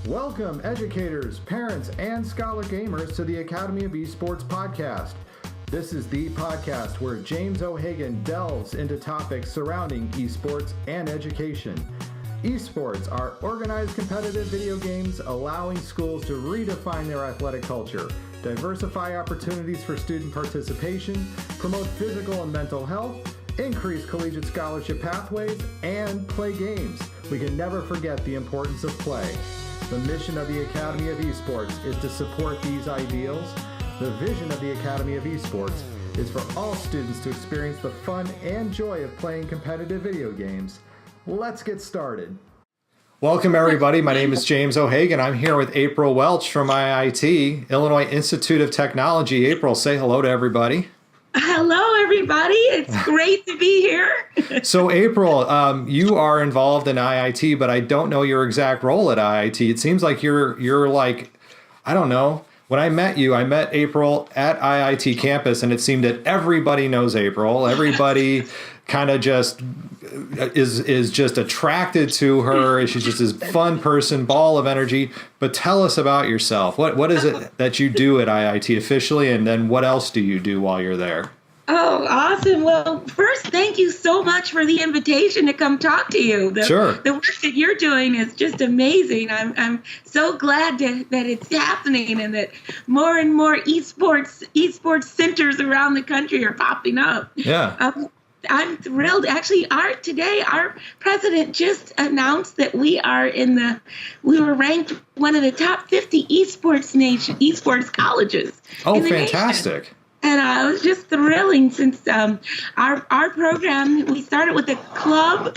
Welcome, educators, parents, and scholar gamers to the Academy of Esports podcast. This is the podcast where James O'Hagan delves into topics surrounding esports and education. Esports are organized competitive video games allowing schools to redefine their athletic culture, diversify opportunities for student participation, promote physical and mental health, increase collegiate scholarship pathways, and play games. We can never forget the importance of play. The mission of the Academy of Esports is to support these ideals. The vision of the Academy of Esports is for all students to experience the fun and joy of playing competitive video games. Let's get started. Welcome, everybody. My name is James O'Hagan. I'm here with April Welch from IIT, Illinois Institute of Technology. April, say hello to everybody. Hello, everybody. It's great to be here. So, April, you are involved in IIT, but I don't know your exact role at IIT. It seems like you're like, I don't know. When I met you, I met April at IIT campus, and it seemed that everybody knows April. Everybody kind of just is just attracted to her. She's just this fun person, ball of energy. But tell us about yourself. What is it that you do at IIT officially, and then what else do you do while you're there? Oh, awesome. Well, first, thank you so much for the invitation to come talk to you. Sure. The work that you're doing is just amazing. I'm so glad that it's happening and that more and more esports centers around the country are popping up. Yeah. I'm thrilled. Actually, today our president just announced that we were ranked one of the top 50 esports colleges. Oh, fantastic. Nation. And it was just thrilling since our program, we started with a club.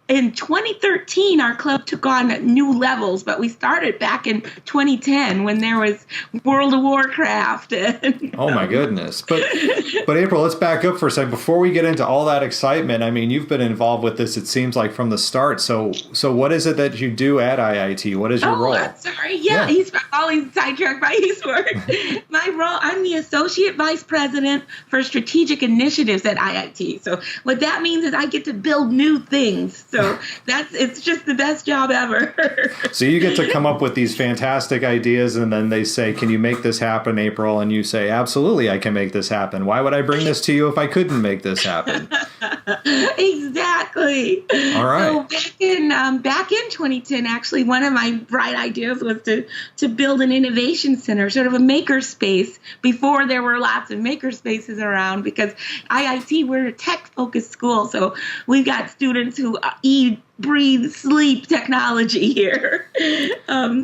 In 2013, our club took on new levels, but we started back in 2010 when there was World of Warcraft. Oh, my goodness. But April, let's back up for a second. Before we get into all that excitement, I mean, you've been involved with this, it seems like, from the start. So what is it that you do at IIT? What is your role? Sorry. Yeah. He's always sidetracked by esports. My role, I'm the Associate Vice President for Strategic Initiatives at IIT. So what that means is I get to build new things. So it's just the best job ever. So you get to come up with these fantastic ideas, and then they say, can you make this happen, April? And you say, absolutely, I can make this happen. Why would I bring this to you if I couldn't make this happen? Exactly. All right. So back in 2010, actually, one of my bright ideas was to build an innovation center, sort of a maker space, before there were lots of maker spaces around, because IIT, we're a tech-focused school, so we've got students who eat, breathe, sleep technology here.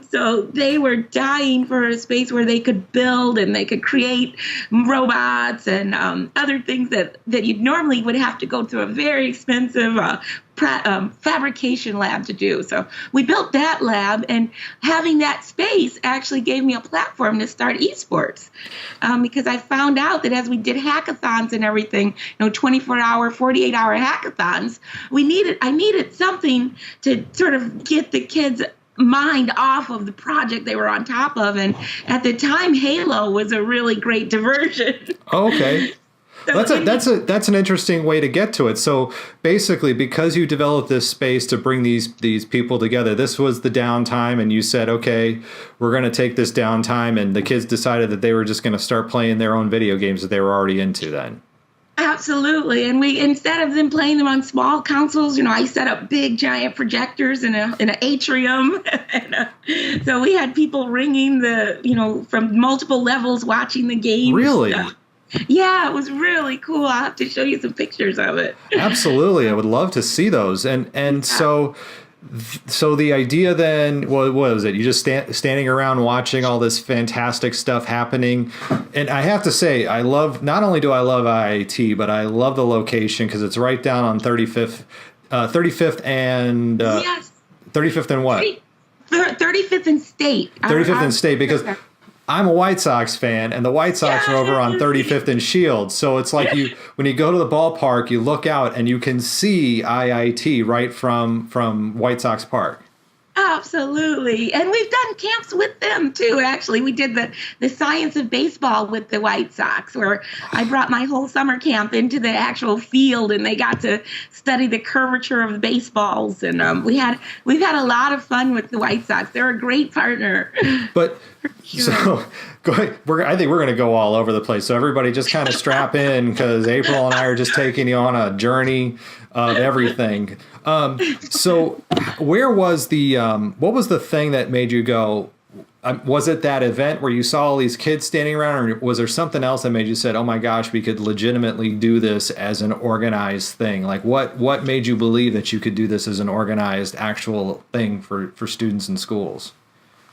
So they were dying for a space where they could build and they could create robots and other things that you normally would have to go through a very expensive fabrication lab to do. So we built that lab, and having that space actually gave me a platform to start esports, because I found out that as we did hackathons and everything, 24-hour, 48-hour hackathons, I needed something to sort of get the kids' mind off of the project they were on top of. And at the time, Halo was a really great diversion. Oh, okay. That's an interesting way to get to it. So basically, because you developed this space to bring these people together, this was the downtime, and you said, okay, we're going to take this downtime, and the kids decided that they were just going to start playing their own video games that they were already into then. Absolutely. And instead of them playing them on small consoles, I set up big giant projectors in an atrium. So we had people ringing from multiple levels watching the game. Really? Yeah, it was really cool. I'll have to show you some pictures of it. Absolutely. I would love to see those. And so the idea then, what was it? You just standing around watching all this fantastic stuff happening. And I have to say, not only do I love IIT, but I love the location because it's right down on 35th and yes. 35th and what? 35th and State. 35th and State, because I'm a White Sox fan, and the White Sox are over on 35th and Shield. So it's like when you go to the ballpark, you look out and you can see IIT right from White Sox Park. Absolutely. And we've done camps with them too. Actually, we did the science of baseball with the White Sox, where I brought my whole summer camp into the actual field and they got to study the curvature of the baseballs. And we've had a lot of fun with the White Sox. They're a great partner. But sure. So I think we're going to go all over the place. So everybody just kind of strap in, because April and I are just taking you on a journey of everything. So where was what was the thing that made you go, was it that event where you saw all these kids standing around, or was there something else that made you said, oh my gosh, we could legitimately do this as an organized thing? Like what made you believe that you could do this as an organized actual thing for students in schools?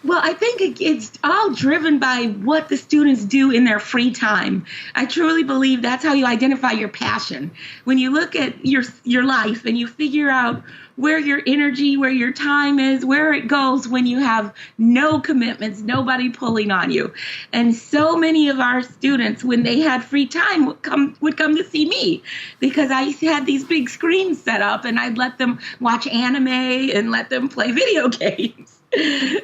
Well, I think it's all driven by what the students do in their free time. I truly believe that's how you identify your passion. When you look at your life and you figure out where your energy, where your time is, where it goes when you have no commitments, nobody pulling on you. And so many of our students, when they had free time, would come to see me, because I had these big screens set up and I'd let them watch anime and let them play video games.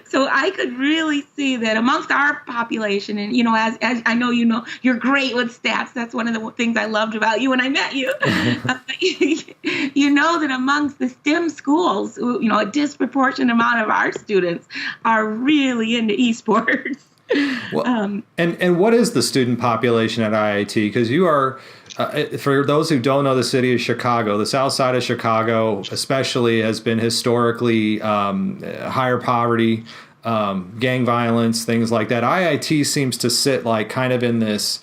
So I could really see that amongst our population, and as I know, you're great with stats. That's one of the things I loved about you when I met you. You know that amongst the STEM schools, a disproportionate amount of our students are really into esports. Well, and what is the student population at IIT? Because you are, for those who don't know the city of Chicago, the south side of Chicago especially has been historically higher poverty, gang violence, things like that. IIT seems to sit like kind of in this,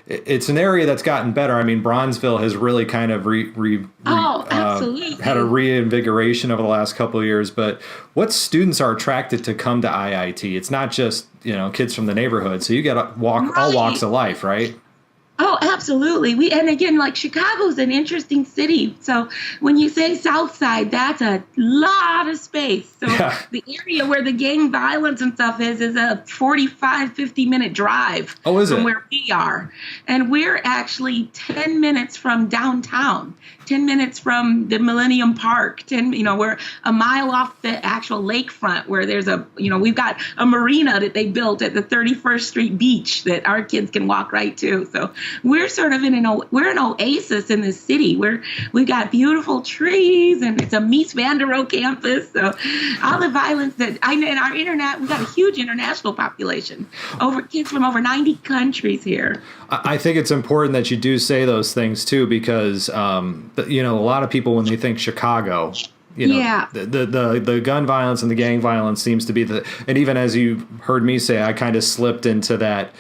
it's an area that's gotten better. I mean, Bronzeville has really kind of had a reinvigoration over the last couple of years. But what students are attracted to come to IIT? It's not just, kids from the neighborhood. So you get all walks of life, right? Oh, absolutely. And again, like Chicago's an interesting city. So when you say South Side, that's a lot of space. So The area where the gang violence and stuff is a 45, 50-minute drive from where we are. And we're actually 10 minutes from downtown, 10 minutes from the Millennium Park, we're a mile off the actual lakefront where there's we've got a marina that they built at the 31st Street beach that our kids can walk right to. So we're sort of we're an oasis in this city where we've got beautiful trees and it's a Mies van der Rohe campus. So all the violence in our internet, we've got a huge international population, kids from over 90 countries here. I think it's important that you do say those things too, because a lot of people, when they think Chicago, the gun violence and the gang violence seems to be and even as you heard me say, I kind of slipped into that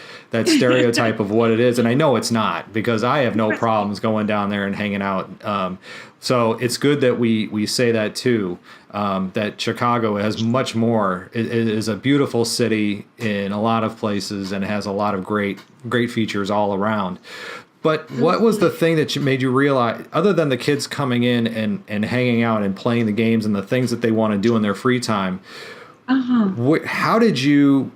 stereotype of what it is. And I know it's not, because I have no problems going down there and hanging out. So it's good that we say that too, that Chicago has much more. It is a beautiful city in a lot of places and has a lot of great features all around. But what was the thing that made you realize, other than the kids coming in and hanging out and playing the games and the things that they want to do in their free time, how did you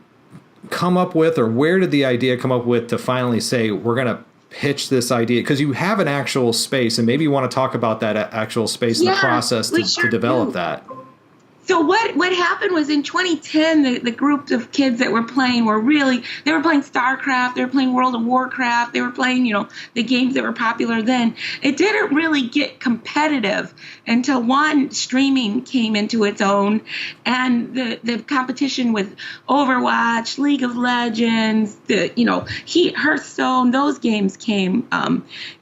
come up with, or where did the idea come up with to finally say, we're going to pitch this idea? Because you have an actual space, and maybe you want to talk about that actual space and the process to develop that. So what happened was in 2010, the group of kids that were playing they were playing StarCraft, they were playing World of Warcraft, they were playing, the games that were popular then. It didn't really get competitive until streaming came into its own, and the competition with Overwatch, League of Legends, Hearthstone, those games came.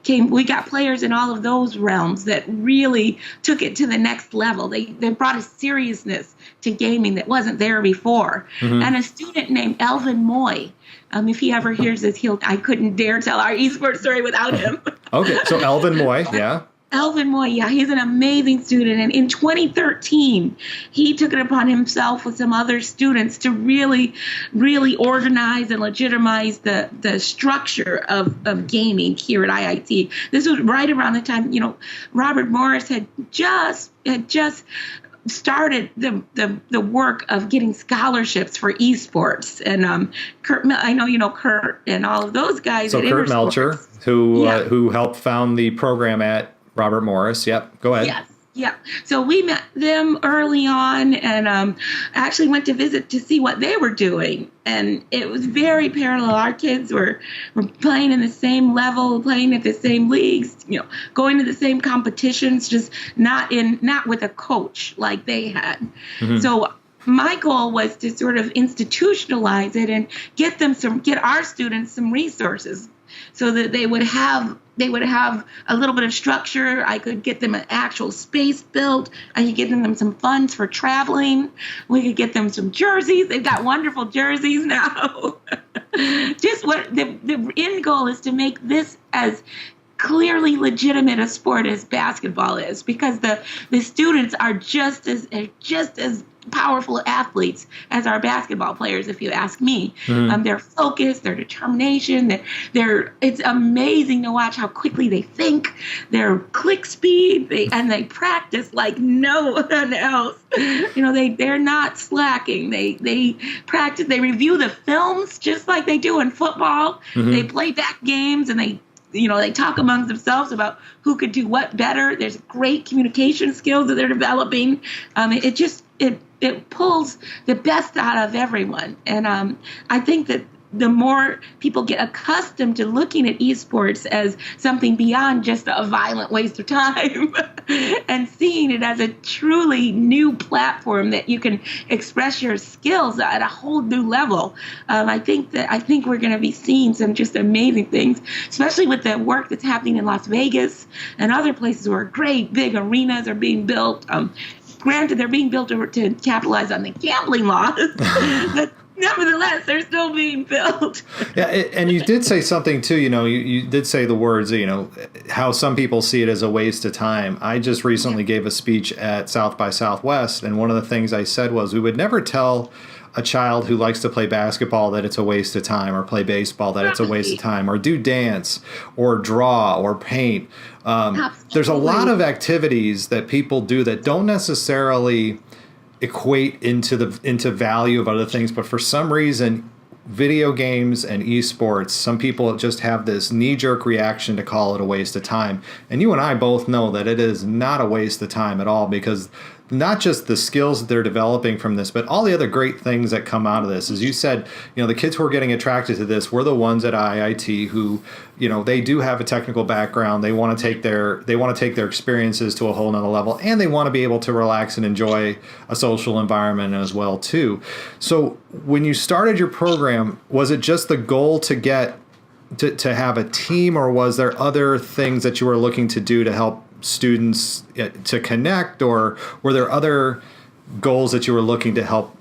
We got players in all of those realms that really took it to the next level. They brought a seriousness to gaming that wasn't there before. Mm-hmm. And a student named Elvin Moy, if he ever hears this, I couldn't dare tell our esports story without him. Okay, so Elvin Moy, yeah. Elvin Moy, he's an amazing student. And in 2013, he took it upon himself with some other students to really, really organize and legitimize the structure of gaming here at IIT. This was right around the time, Robert Morris had just started the work of getting scholarships for esports, and Kurt, I know Kurt and all of those guys. So Kurt Melcher, who helped found the program at Robert Morris. Yep, go ahead. Yes. Yeah. So we met them early on and actually went to visit to see what they were doing. And it was very parallel. Our kids were playing in the same level, playing at the same leagues, going to the same competitions, just not with a coach like they had. Mm-hmm. So my goal was to sort of institutionalize it and get our students some resources so that they would have a little bit of structure. I could get them an actual space built. I could get them some funds for traveling. We could get them some jerseys. They've got wonderful jerseys now. Just what the end goal is, to make this as clearly legitimate a sport as basketball is, because the students are just as powerful athletes as our basketball players, if you ask me. Mm-hmm. Their focus, their determination, it's amazing to watch how quickly they think, their click speed, they practice like no one else. They're not slacking. They practice, they review the films just like they do in football. Mm-hmm. They play back games and they talk amongst themselves about who could do what better. There's great communication skills that they're developing. It pulls the best out of everyone. And I think that the more people get accustomed to looking at esports as something beyond just a violent waste of time and seeing it as a truly new platform that you can express your skills at a whole new level, I think we're going to be seeing some just amazing things, especially with the work that's happening in Las Vegas and other places where great big arenas are being built. Granted, they're being built to capitalize on the gambling laws, but nevertheless, they're still being built. Yeah, and you did say something too. You did say the words. How some people see it as a waste of time. I just recently gave a speech at South by Southwest, and one of the things I said was we would never tell a child who likes to play basketball that it's a waste of time, or play baseball that it's a waste of time, or do dance, or draw, or paint. There's a lot of activities that people do that don't necessarily equate into value of other things, but for some reason, video games and esports, some people just have this knee-jerk reaction to call it a waste of time. And you and I both know that it is not a waste of time at all, because not just the skills that they're developing from this, but all the other great things that come out of this. As you said, the kids who are getting attracted to this were the ones at IIT who, they do have a technical background. They want to take their experiences to a whole nother level, and they want to be able to relax and enjoy a social environment as well too. So when you started your program, was it just the goal to get to have a team, or was there other things that you were looking to do to help students to connect, or were there other goals that you were looking to help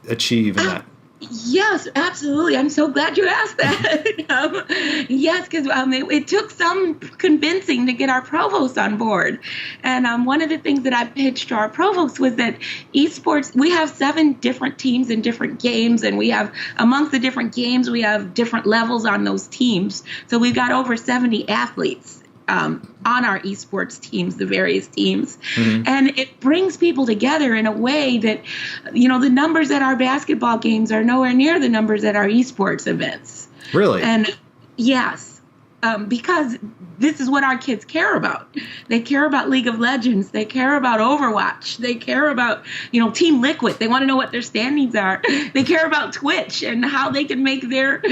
achieve in that? Yes, absolutely. I'm so glad you asked that. Yes, because it took some convincing to get our provost on board. And one of the things that I pitched to our provost was that esports, we have 7 different teams in different games, and we have, amongst the different games, we have different levels on those teams. So we've got over 70 athletes on our esports teams, the various teams. Mm-hmm. And it brings people together in a way that, the numbers at our basketball games are nowhere near the numbers at our esports events. Really? And yes, because this is what our kids care about. They care about League of Legends. They care about Overwatch. They care about, Team Liquid. They want to know what their standings are. They care about Twitch and how they can make their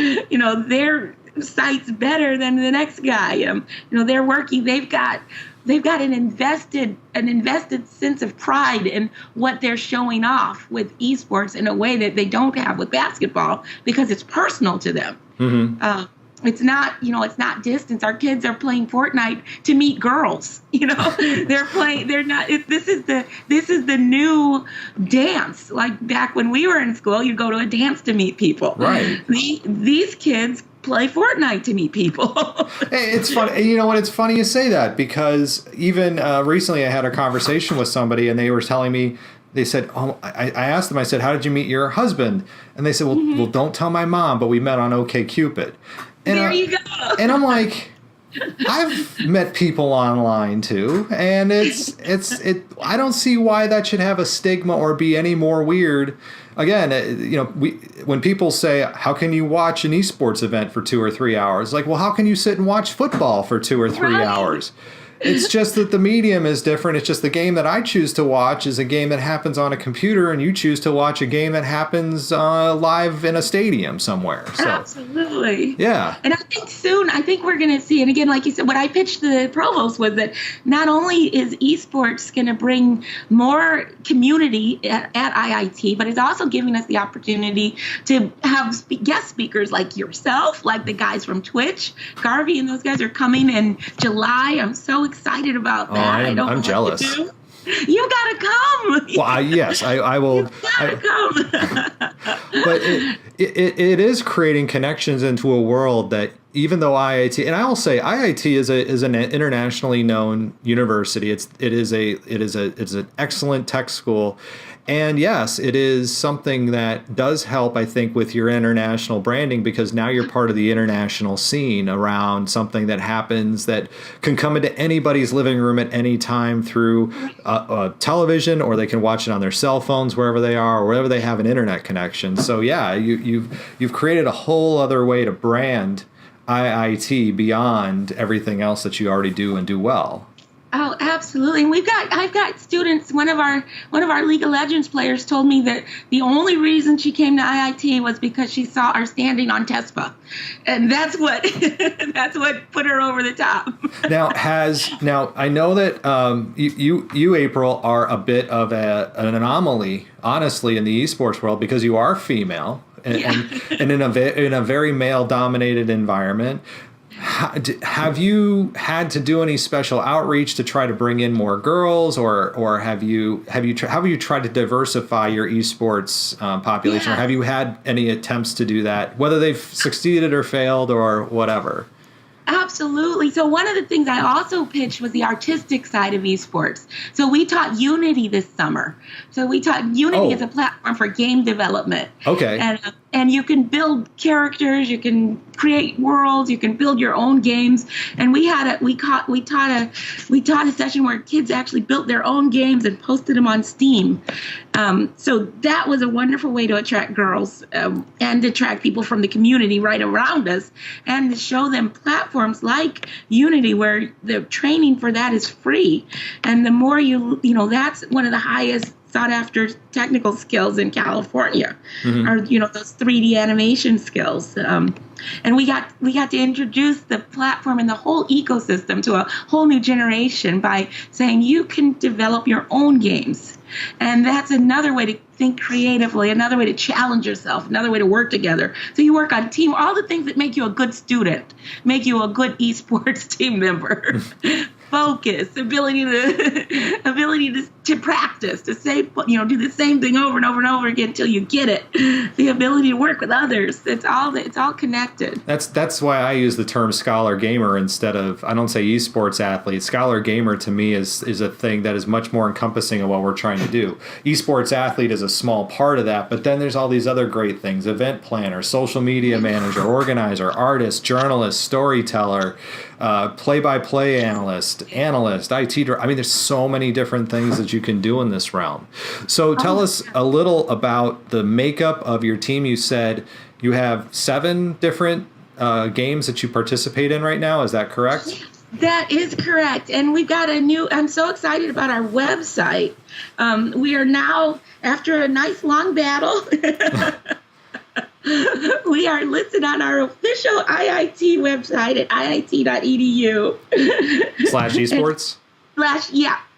sites better than the next guy. They're working. They've got an invested sense of pride in what they're showing off with esports in a way that they don't have with basketball, because it's personal to them. Mm-hmm. It's not distance. Our kids are playing Fortnite to meet girls. They're playing. They're not. This is the new dance. Like back when we were in school, you'd go to a dance to meet people. Right. These kids play Fortnite to meet people. Hey, it's funny. You know what? It's funny you say that, because even recently I had a conversation with somebody, and they were telling me, they said, I asked them, I said, how did you meet your husband? And they said, well, don't tell my mom, but we met on OkCupid. And there you go. And I'm like, I've met people online too, and I don't see why that should have a stigma or be any more weird. Again, when people say, how can you watch an esports event for 2 or 3 hours? Like, well, how can you sit and watch football for 2 or 3 hours? It's just that the medium is different. It's just the game that I choose to watch is a game that happens on a computer, and you choose to watch a game that happens live in a stadium somewhere. So, absolutely. Yeah. And I think we're going to see, and again, like you said, what I pitched to the provost was that not only is esports going to bring more community at IIT, but it's also giving us the opportunity to have guest speakers like yourself, like the guys from Twitch. Garvey and those guys are coming in July. I'm so excited about that. I'm jealous. You gotta come. Well, yes, I will. You gotta come. But it is creating connections into a world that, even though IIT, and I will say IIT is an internationally known university. It's an excellent tech school. And yes, it is something that does help, I think, with your international branding, because now you're part of the international scene around something that happens that can come into anybody's living room at any time through television, or they can watch it on their cell phones wherever they are, or wherever they have an internet connection. So yeah, you've created a whole other way to brand IIT beyond everything else that you already do and do well. Oh, absolutely. And I've got students. One of our League of Legends players told me that the only reason she came to IIT was because she saw our standing on TESPA, and that's what put her over the top. Now I know that you April are a bit of an anomaly, honestly, in the esports world, because you are female and in a very male dominated environment. Have you had to do any special outreach to try to bring in more girls, or have you tried to diversify your esports population, or have you had any attempts to do that, whether they've succeeded or failed or whatever? Absolutely. So one of the things I also pitched was the artistic side of esports. So we taught Unity this summer. So we taught Unity as a platform for game development. Okay. And you can build characters, you can create worlds, you can build your own games. And we taught a session where kids actually built their own games and posted them on Steam. So that was a wonderful way to attract girls and attract people from the community right around us, and to show them platforms like Unity, where the training for that is free. And the more that's one of the highest sought after technical skills in California, are those 3D animation skills. And we got to introduce the platform and the whole ecosystem to a whole new generation by saying you can develop your own games. And that's another way to think creatively, another way to challenge yourself, another way to work together. So you work on team, all the things that make you a good student, make you a good esports team member. Focus, ability to practice, to say, do the same thing over and over and over again until you get it. The ability to work with others. It's all connected. That's why I use the term scholar gamer instead of, I don't say esports athlete. Scholar gamer to me is a thing that is much more encompassing of what we're trying to do. Esports athlete is a small part of that, but then there's all these other great things: event planner, social media manager, organizer, artist, journalist, storyteller, play-by-play analyst, IT. I mean, there's so many different things that you can do in this realm. So tell us a little about the makeup of your team. You said you have 7 different games that you participate in right now. Is that correct? That is correct. And we've got I'm so excited about our website. We are now, after a nice long battle, we are listed on our official IIT website at iit.edu. /esports?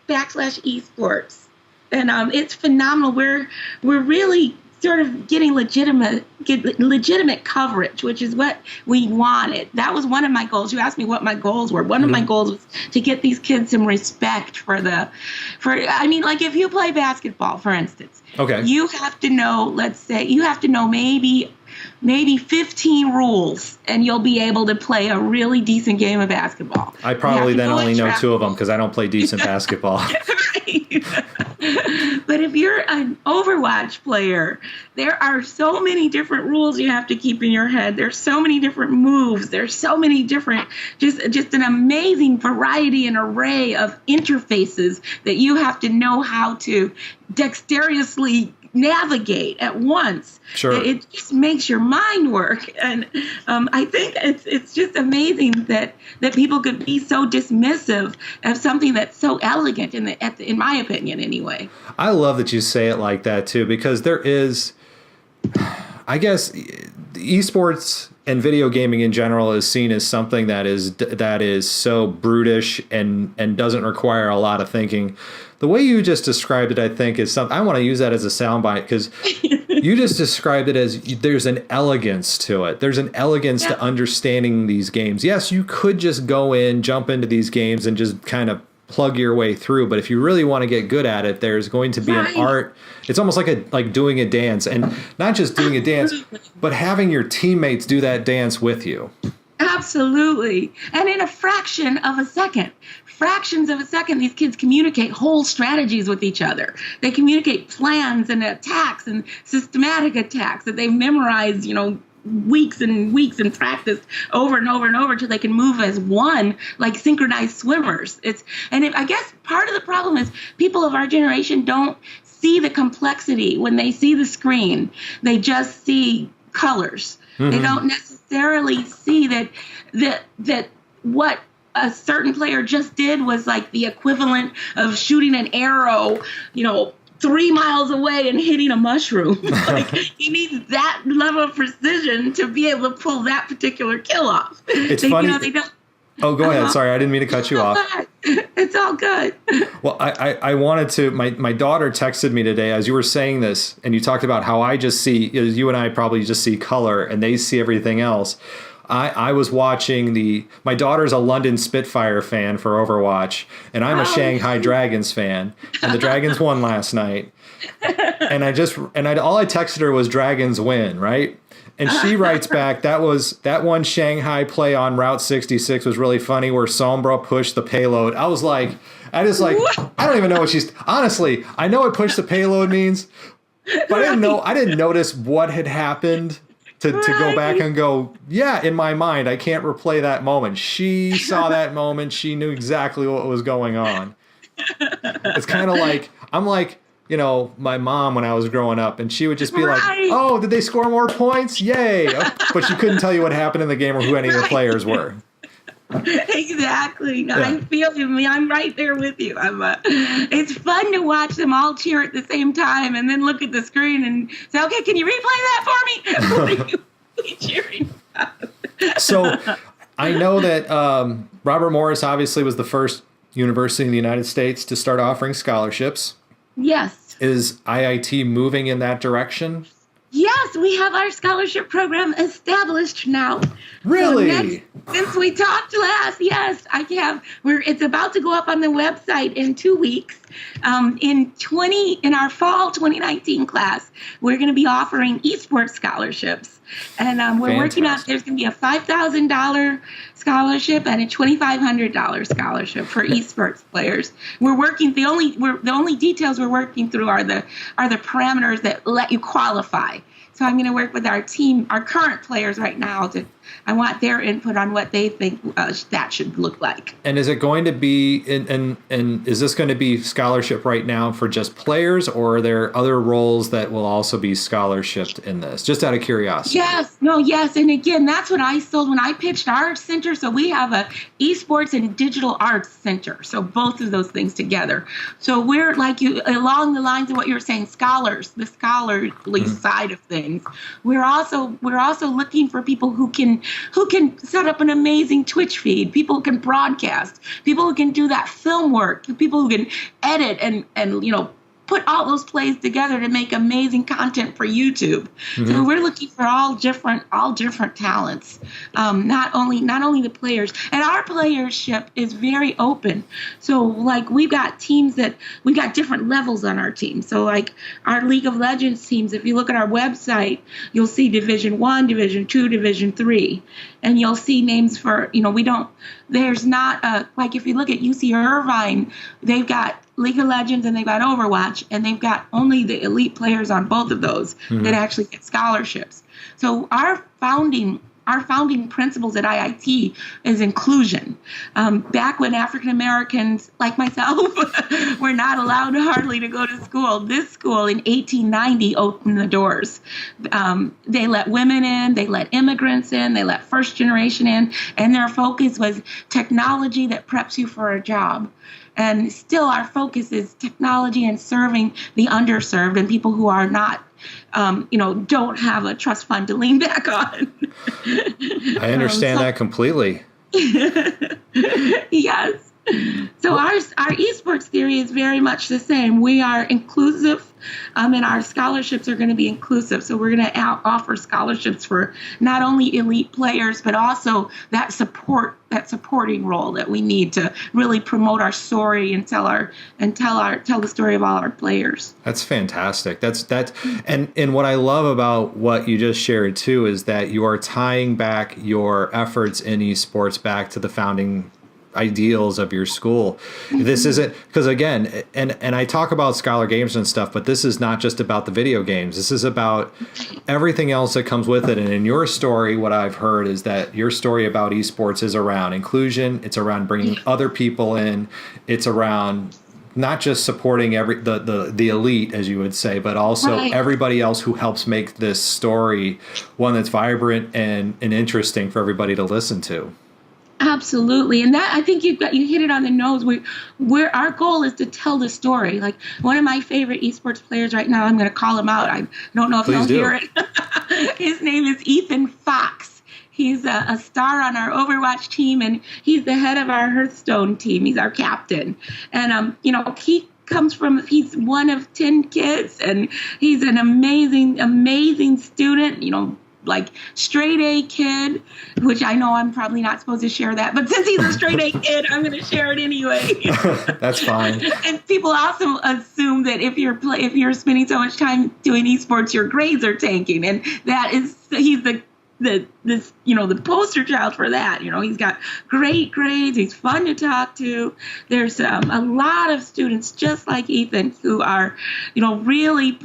/esports. And it's phenomenal. We're really sort of getting legitimate coverage, which is what we wanted. That was one of my goals. You asked me what my goals were. One of my goals was to get these kids some respect like if you play basketball, for instance, okay, you have to know, maybe 15 rules, and you'll be able to play a really decent game of basketball. I probably then only know 2 of them because I don't play decent basketball. But if you're an Overwatch player, there are so many different rules you have to keep in your head. There's so many different moves. There's so many different, just an amazing variety and array of interfaces that you have to know how to dexterously navigate at once. Sure. It just makes your mind work. And I think it's just amazing that people could be so dismissive of something that's so elegant in my opinion anyway. I love that you say it like that too, because there is, I guess, esports and video gaming in general is seen as something that is so brutish and doesn't require a lot of thinking. The way you just described it, I think, is something I want to use that as a soundbite, because you just described it as there's an elegance to it. There's an elegance to understanding these games. Yes, you could just go in, jump into these games, and just kind of plug your way through. But if you really want to get good at it, there's going to be an art. It's almost like doing a dance, and not just doing a dance, but having your teammates do that dance with you. Absolutely. And in fractions of a second, these kids communicate whole strategies with each other. They communicate plans and attacks and systematic attacks that they've memorized, weeks and weeks and practiced over and over and over till they can move as one, like synchronized swimmers. I guess part of the problem is people of our generation don't see the complexity when they see the screen. They just see colors. Mm-hmm. They don't necessarily see that what a certain player just did was like the equivalent of shooting an arrow, 3 miles away and hitting a mushroom. Like, he needs that level of precision to be able to pull that particular kill off. It's funny. They don't. Oh, go ahead. Sorry, I didn't mean to cut you off. It's all good. Well, I wanted to. My daughter texted me today as you were saying this, and you talked about how I just see. You and I probably just see color, and they see everything else. I was watching my daughter's a London Spitfire fan for Overwatch, and I'm a Shanghai Dragons fan, and the Dragons won last night. And all I texted her was Dragons win, right? And she writes back, that one Shanghai play on Route 66 was really funny where Sombra pushed the payload. I was like, I don't even know what honestly, I know what push the payload means, but I didn't notice what had happened. To go back and go, yeah, in my mind, I can't replay that moment. She saw that moment. She knew exactly what was going on. It's kind of like, I'm like, my mom when I was growing up, and she would just be like, oh, did they score more points? Yay. But she couldn't tell you what happened in the game or who any of the players were. Exactly. No, yeah. I feel you. I'm right there with you. It's fun to watch them all cheer at the same time and then look at the screen and say, okay, can you replay that for me? What are you cheering about? So I know that Robert Morris obviously was the first university in the United States to start offering scholarships. Yes. Is IIT moving in that direction? Yes, we have our scholarship program established now. Really? Since we talked last, yes, I have. It's about to go up on the website in 2 weeks. In our fall 2019 class, we're going to be offering esports scholarships, and we're working on. There's going to be a $5,000 scholarship and a $2,500 scholarship for esports players. We're working. The only details we're working through are the parameters that let you qualify. So I'm going to work with our team, our current players right now. I want their input on what they think that should look like. And is it going to be, and is this going to be scholarship right now for just players, or are there other roles that will also be scholarshiped in this? Just out of curiosity. Yes. And again, that's what I sold when I pitched our center. So we have a esports and digital arts center. So both of those things together. So we're along the lines of what you're saying, the scholarly side of things. We're also looking for people who can set up an amazing Twitch feed, people who can broadcast, people who can do that film work, people who can edit and put all those plays together to make amazing content for YouTube. Mm-hmm. So we're looking for all different talents, not only the players. And our playership is very open. So we've got teams we've got different levels on our team. So our League of Legends teams, if you look at our website, you'll see Division 1, Division 2, Division 3. And you'll see names for, there's not if you look at UC Irvine, they've got League of Legends and they've got Overwatch, and they've got only the elite players on both of those that actually get scholarships. So our founding our founding principles at IIT is inclusion. Back when African Americans, like myself, were not allowed hardly to go to school, this school in 1890 opened the doors. They let women in, they let immigrants in, they let first generation in, and their focus was technology that preps you for a job. And still our focus is technology and serving the underserved and people who are not, don't have a trust fund to lean back on. I understand that completely. Yes. So our esports theory is very much the same. We are inclusive, and our scholarships are going to be inclusive. So we're going to offer scholarships for not only elite players, but also that supporting role that we need to really promote our story and tell the story of all our players. That's fantastic. And what I love about what you just shared too is that you are tying back your efforts in esports back to the founding ideals of your school. This isn't, because again, and I talk about scholar games and stuff, but this is not just about the video games. This is about everything else that comes with it. And in your story, what I've heard is that your story about esports is around inclusion. It's around bringing other people in. It's around not just supporting the elite, as you would say, but also everybody else who helps make this story one that's vibrant and interesting for everybody to listen to. Absolutely. And that, I think you hit it on the nose. Our goal is to tell the story. Like one of my favorite esports players right now, I'm going to call him out. I don't know if he'll hear it. His name is Ethan Fox. He's a star on our Overwatch team, and he's the head of our Hearthstone team. He's our captain. And, he's one of 10 kids, and he's an amazing, amazing student, like straight A kid, which I know I'm probably not supposed to share that, but since he's a straight A kid, I'm going to share it anyway. That's fine. And people also assume that if you're spending so much time doing esports, your grades are tanking, and he's the poster child for that. He's got great grades. He's fun to talk to. There's a lot of students just like Ethan who are, really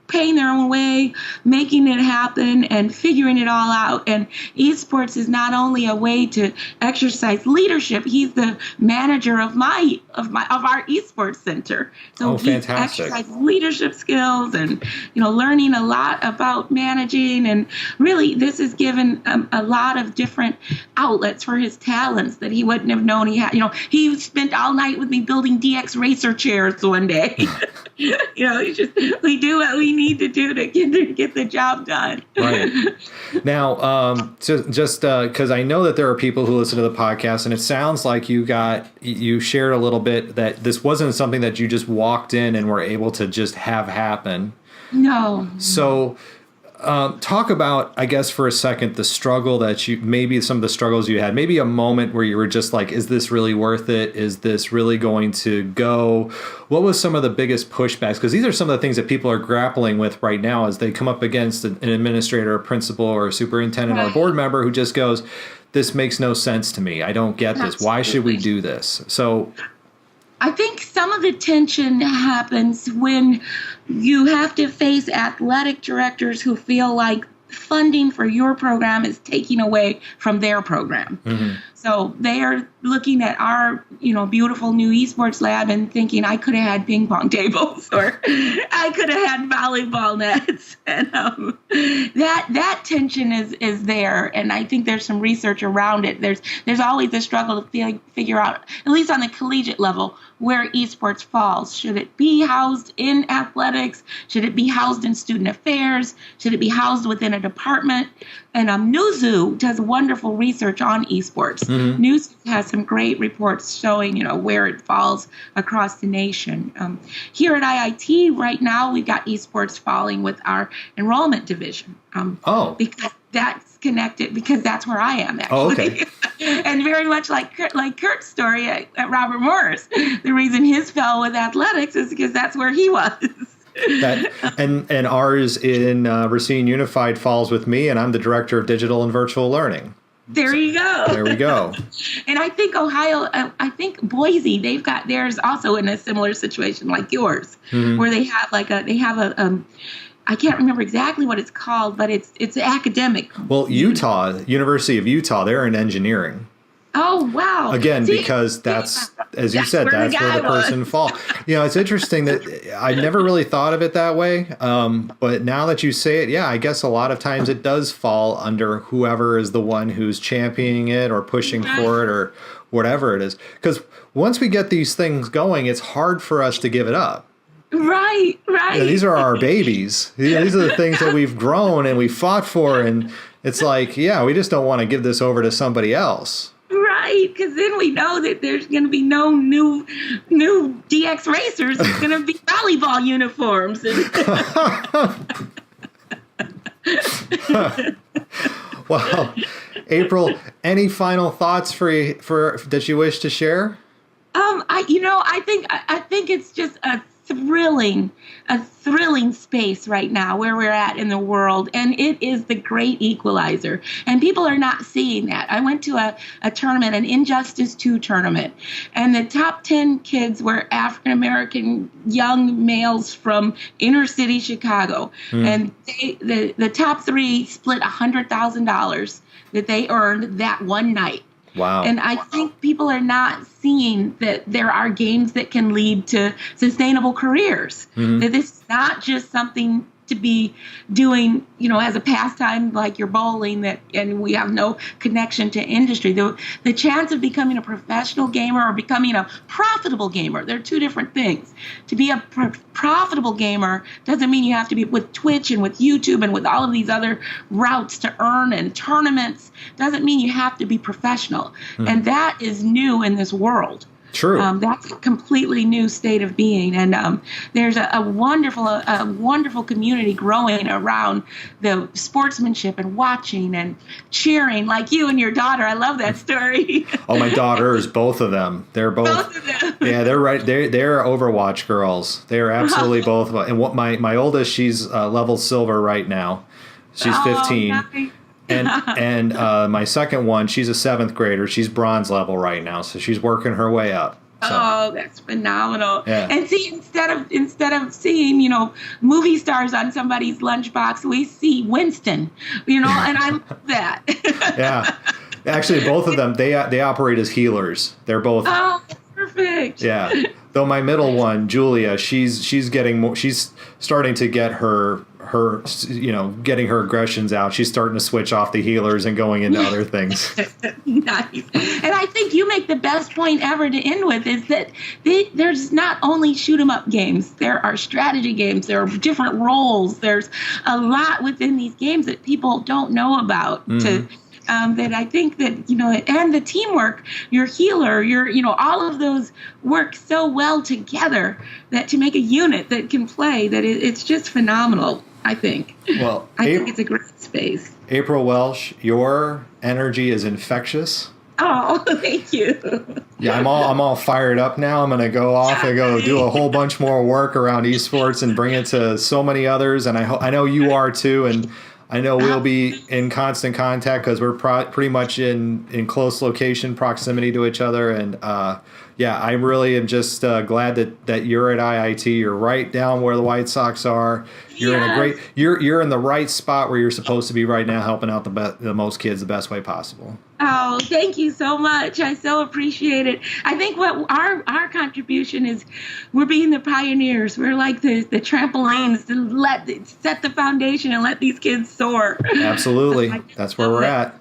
paying their own way, making it happen, and figuring it all out. And esports is not only a way to exercise leadership. He's the manager of our esports center. So he exercises leadership skills and learning a lot about managing. And really, this has given a lot of different outlets for his talents that he wouldn't have known he had. He spent all night with me building DX racer chairs one day. We do what we need to do to get the job done. Right. Now, just because I know that there are people who listen to the podcast, and it sounds like you shared a little bit that this wasn't something that you just walked in and were able to just have happen. No. So talk about, I guess, for a second, the struggle that maybe some of the struggles you had, maybe a moment where you were just like, is this really worth it? Is this really going to go? What was some of the biggest pushbacks? Because these are some of the things that people are grappling with right now as they come up against an administrator, a principal, or a superintendent or a board member who just goes, this makes no sense to me. I don't get this. Why should we do this? So I think some of the tension happens when you have to face athletic directors who feel like funding for your program is taking away from their program. Mm-hmm. So they are looking at our, beautiful new esports lab and thinking, I could have had ping pong tables, or I could have had volleyball nets. And that tension is there. And I think there's some research around it. There's always a struggle to figure out, at least on the collegiate level, where esports falls. Should it be housed in athletics? Should it be housed in student affairs? Should it be housed within a department? And Newzoo does wonderful research on esports. Mm-hmm. Newzoo has some great reports showing, where it falls across the nation. Here at IIT right now, we've got esports falling with our enrollment division. Because that's connected, because that's where I am, actually. Oh, okay. And very much like Kurt's story at Robert Morris, the reason his fell with athletics is because that's where he was. And ours in Racine Unified falls with me, and I'm the director of digital and virtual learning. There you go. There we go. And I think Ohio, I think Boise, they've got theirs also in a similar situation like yours, mm-hmm. where they have I can't remember exactly what it's called, but it's academic. Well, University of Utah, they're in engineering. Oh, wow. Again, because that's, as you said, that's where the person falls. It's interesting that I never really thought of it that way. But now that you say it, yeah, I guess a lot of times it does fall under whoever is the one who's championing it or pushing for it or whatever it is. Because once we get these things going, it's hard for us to give it up. Right. These are our babies. These are the things that we've grown and we fought for. And it's like, yeah, we just don't want to give this over to somebody else. Right, because then we know that there's going to be no new DX racers. It's going to be volleyball uniforms. Well, April, any final thoughts for that you wish to share? I think it's just a thrilling space right now where we're at in the world, and it is the great equalizer, and people are not seeing that. I went to a tournament, an Injustice 2 tournament, and the top 10 kids were African American young males from inner city Chicago, and the top 3 split $100,000 that they earned that one night. Wow. And I think people are not seeing that there are games that can lead to sustainable careers. That this is not just something to be doing, as a pastime like you're bowling, and we have no connection to industry. The chance of becoming a professional gamer or becoming a profitable gamer, they're two different things. To be a profitable gamer doesn't mean you have to be with Twitch and with YouTube and with all of these other routes to earn and tournaments. Doesn't mean you have to be professional. And that is new in this world. True. That's a completely new state of being, and there's a wonderful community growing around the sportsmanship and watching and cheering, like you and your daughter. I love that story. Oh, my daughters, both of them. They're both of them. Yeah, they're right. They're Overwatch girls. They are absolutely both of them. And what my oldest, she's level silver right now. She's 15. Nice. And my second one, she's a 7th grader. She's bronze level right now, so she's working her way up. So. Oh, that's phenomenal! Yeah. And see, instead of seeing movie stars on somebody's lunchbox, we see Winston. And I love that. Yeah, actually, both of them they operate as healers. They're both. Oh, perfect. Yeah. Though my middle one, Julia, she's getting more. She's starting to get her getting her aggressions out. She's starting to switch off the healers and going into other things. Nice. And I think you make the best point ever to end with, is that there's not only shoot 'em up games, there are strategy games, there are different roles. There's a lot within these games that people don't know about. That I think that, and the teamwork, your healer, all of those work so well together that to make a unit that can play, that it's just phenomenal, I think. Well, I think it's a great space. April Welch, your energy is infectious. Oh, thank you. Yeah, I'm all fired up now. I'm going to go off and go do a whole bunch more work around esports and bring it to so many others. And I know you are too. And I know we'll be in constant contact because we're pretty much in close location proximity to each other. And I really am just glad that you're at IIT. You're right down where the White Sox are. You're you're in the right spot where you're supposed to be right now, helping out the most kids the best way possible. Oh, thank you so much. I so appreciate it. I think what our contribution is, we're being the pioneers. We're like the trampolines to set the foundation and let these kids soar. Absolutely. That's where we're at.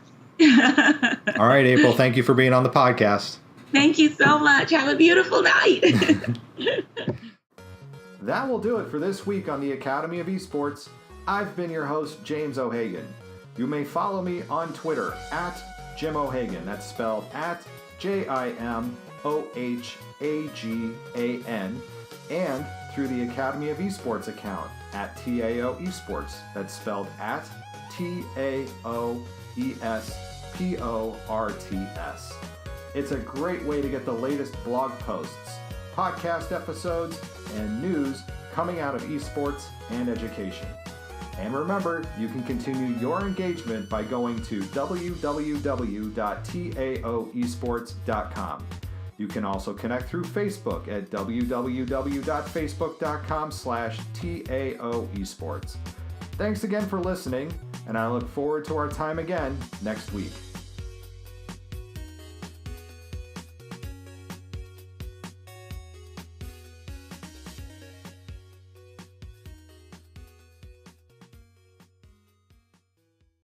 All right, April, thank you for being on the podcast. Thank you so much. Have a beautiful night. That will do it for this week on the Academy of Esports. I've been your host, James O'Hagan. You may follow me on Twitter at Jim O'Hagan. That's spelled at JIMOHAGAN. And through the Academy of Esports account at TAO Esports. That's spelled at TAOESPORTS. It's a great way to get the latest blog posts, podcast episodes, and news coming out of esports and education. And remember, you can continue your engagement by going to www.taoesports.com. You can also connect through Facebook at www.facebook.com/TAO Esports. Thanks again for listening, and I look forward to our time again next week.